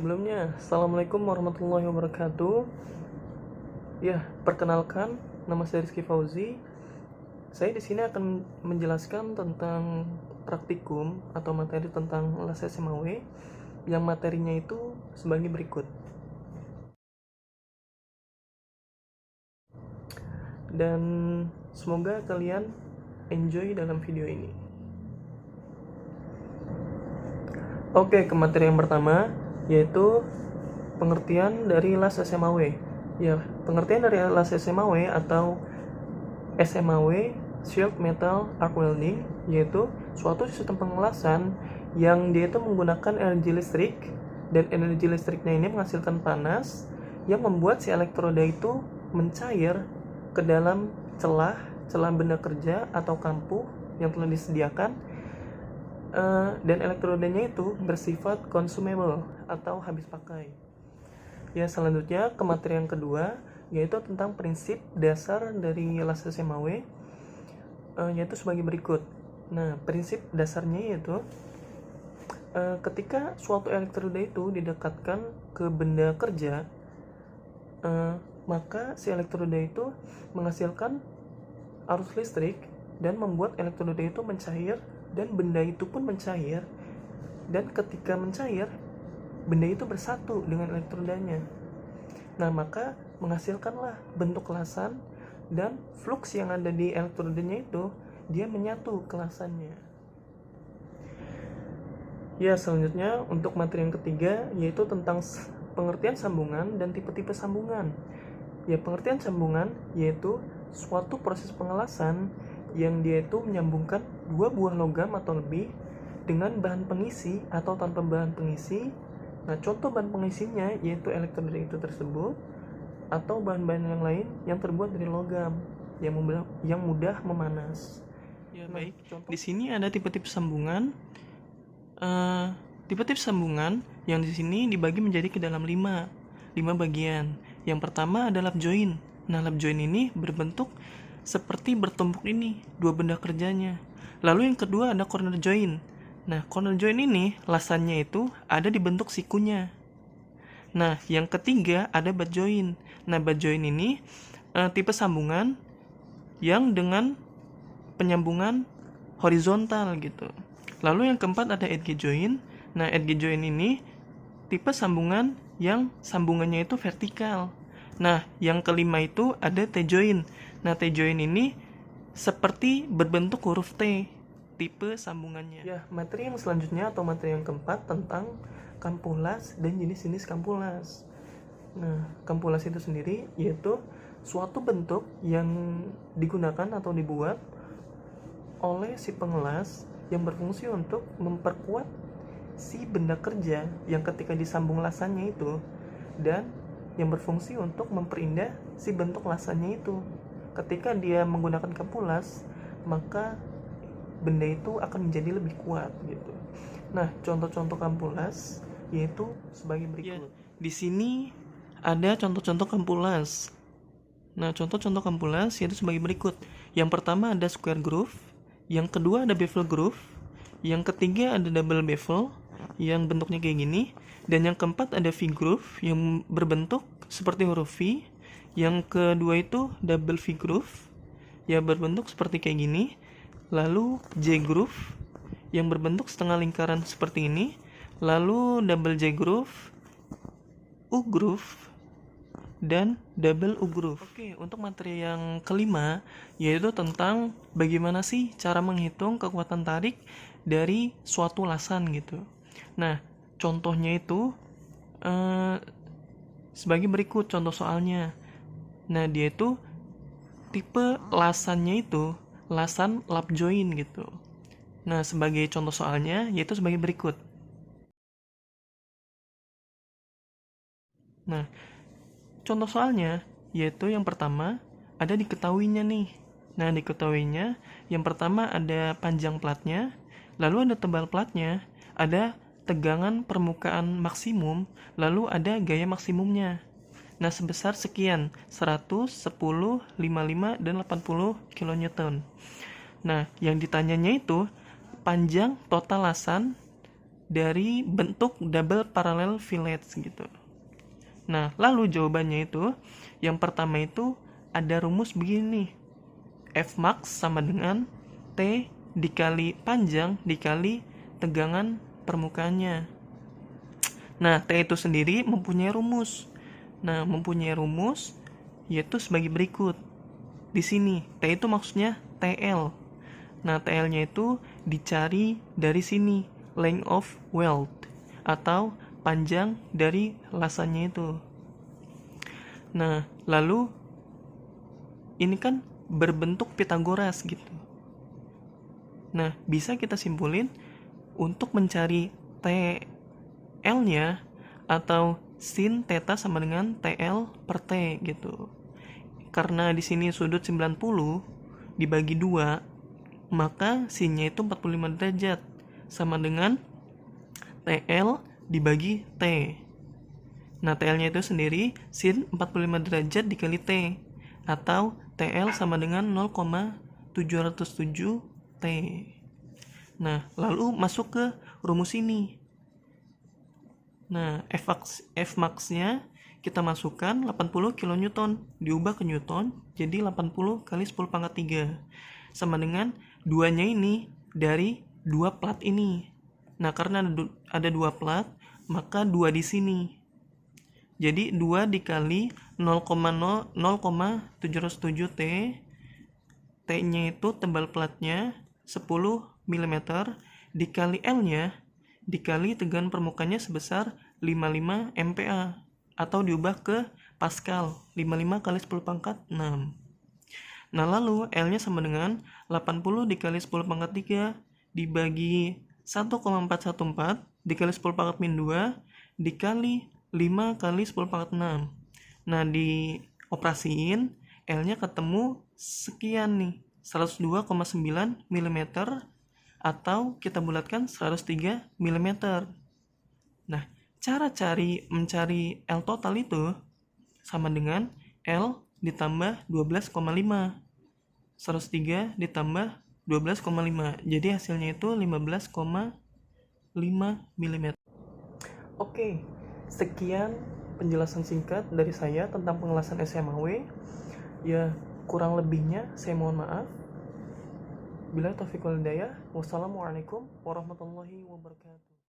Sebelumnya, Assalamualaikum warahmatullahi wabarakatuh. Ya, perkenalkan, nama saya Rizky Fauzi. Saya di sini akan menjelaskan tentang praktikum atau materi tentang les SMAW yang materinya itu sebagai berikut. Dan semoga kalian enjoy dalam video ini. Oke, ke materi yang pertama, yaitu pengertian dari les SMAW. Ya, pengertian dari les SMAW atau SMAW, Sheet Metal Arc Welding, yaitu suatu sistem pengelasan yang dia itu menggunakan energi listrik, dan energi listriknya ini menghasilkan panas yang membuat si elektroda itu mencair ke dalam celah benda kerja atau kampuh yang telah disediakan, dan elektrodanya itu bersifat consumable atau habis pakai. Ya, selanjutnya ke materi yang kedua, yaitu tentang prinsip dasar dari les SMAW, yaitu sebagai berikut. Nah, prinsip dasarnya yaitu ketika suatu elektroda itu didekatkan ke benda kerja, maka si elektroda itu menghasilkan arus listrik dan membuat elektroda itu mencair, dan benda itu pun mencair, dan ketika mencair benda itu bersatu dengan elektrodanya. Nah, maka menghasilkanlah bentuk lasan, dan flux yang ada di elektrodanya itu dia menyatu ke lasannya. Ya, selanjutnya untuk materi yang ketiga, yaitu tentang pengertian sambungan dan tipe-tipe sambungan. Ya, pengertian sambungan yaitu suatu proses pengelasan yang dia itu menyambungkan dua buah logam atau lebih dengan bahan pengisi atau tanpa bahan pengisi. Nah, contoh bahan pengisinya yaitu elektroda itu tersebut, atau bahan-bahan yang lain yang terbuat dari logam yang mudah memanas. Ya, baik. Di sini ada tipe-tipe sambungan. Tipe-tipe sambungan yang di sini dibagi menjadi ke dalam 5 bagian. Yang pertama adalah lap joint. Nah, lap joint ini berbentuk seperti bertumpuk ini, dua benda kerjanya. Lalu yang kedua ada corner joint. Nah, corner joint ini lasannya itu ada di bentuk sikunya. Nah, yang ketiga ada butt joint. Nah, butt joint ini tipe sambungan yang dengan penyambungan horizontal gitu. Lalu yang keempat ada edge joint. Nah, edge joint ini tipe sambungan yang sambungannya itu vertikal. Nah, yang kelima itu ada T-joint. Nah, T-joint ini seperti berbentuk huruf T, tipe sambungannya. Ya, materi yang selanjutnya atau materi yang keempat tentang kampuh las dan jenis-jenis kampuh las. Nah, kampuh las itu sendiri yaitu suatu bentuk yang digunakan atau dibuat oleh si pengelas yang berfungsi untuk memperkuat si benda kerja yang ketika disambung lasannya itu, dan yang berfungsi untuk memperindah si bentuk lasannya itu. Ketika dia menggunakan kampuh las, maka benda itu akan menjadi lebih kuat gitu. Nah, contoh-contoh kampuh las yaitu sebagai berikut. Ya, di sini ada contoh-contoh kampuh las. Nah, contoh-contoh kampuh las yaitu sebagai berikut. Yang pertama ada square groove, yang kedua ada bevel groove, yang ketiga ada double bevel yang bentuknya kayak gini, dan yang keempat ada V groove yang berbentuk seperti huruf V. Yang kedua itu double V groove yang berbentuk seperti kayak gini. Lalu J groove yang berbentuk setengah lingkaran seperti ini. Lalu double J groove, U groove, dan double U groove. Oke, untuk materi yang kelima yaitu tentang bagaimana sih cara menghitung kekuatan tarik dari suatu lasan gitu. Nah, contohnya itu sebagai berikut contoh soalnya. Nah, dia itu tipe lasannya itu lasan lap joint gitu. Nah, sebagai contoh soalnya yaitu sebagai berikut. Nah, contoh soalnya yaitu yang pertama ada diketahuinya nih. Nah, diketahuinya yang pertama ada panjang platnya, lalu ada tebal platnya, ada tegangan permukaan maksimum, lalu ada gaya maksimumnya. Nah, sebesar sekian, 100, 10, 55, dan 80 kN. Nah, yang ditanyanya itu panjang total lasan dari bentuk double parallel fillets gitu. Nah, lalu jawabannya itu, yang pertama itu ada rumus begini. F max sama dengan T dikali panjang dikali tegangan permukaannya. Nah, T itu sendiri mempunyai rumus. Yaitu sebagai berikut. Di sini, T itu maksudnya TL. Nah, TL-nya itu dicari dari sini, length of weld, atau panjang dari lasannya itu. Nah, lalu ini kan berbentuk Pitagoras gitu. Nah, bisa kita simpulin untuk mencari TL-nya atau sin theta sama dengan TL per T gitu. Karena di sini sudut 90 dibagi 2, maka sinnya itu 45 derajat sama dengan TL dibagi T. Nah, TL-nya itu sendiri sin 45 derajat dikali T, atau TL sama dengan 0,707 T. Nah, lalu masuk ke rumus ini. Nah, F max-nya kita masukkan 80 kN, diubah ke Newton, jadi 80 kali 10 pangkat 3. Sama dengan 2-nya ini dari 2 plat ini. Nah, karena ada 2 plat, maka 2 di sini. Jadi 2 dikali 0,707 T. T-nya itu tebal platnya 10 mm, dikali L-nya, dikali tegangan permukaannya sebesar 55 MPa, atau diubah ke Pascal, 55 kali 10 pangkat 6. Nah, lalu L-nya sama dengan 80 dikali 10 pangkat 3 dibagi 1,414 dikali 10 pangkat min 2 dikali 5 kali 10 pangkat 6. Nah, dioperasiin, L-nya ketemu sekian nih, 102,9 mm, atau kita bulatkan 103 mm. Nah, cara mencari L total itu sama dengan L ditambah 12,5. 103 ditambah 12,5. Jadi hasilnya itu 15,5 mm. Oke, sekian penjelasan singkat dari saya tentang pengelasan SMAW. Ya, kurang lebihnya saya mohon maaf. Bila taufiq wal hidayah. Wassalamualaikum warahmatullahi wabarakatuh.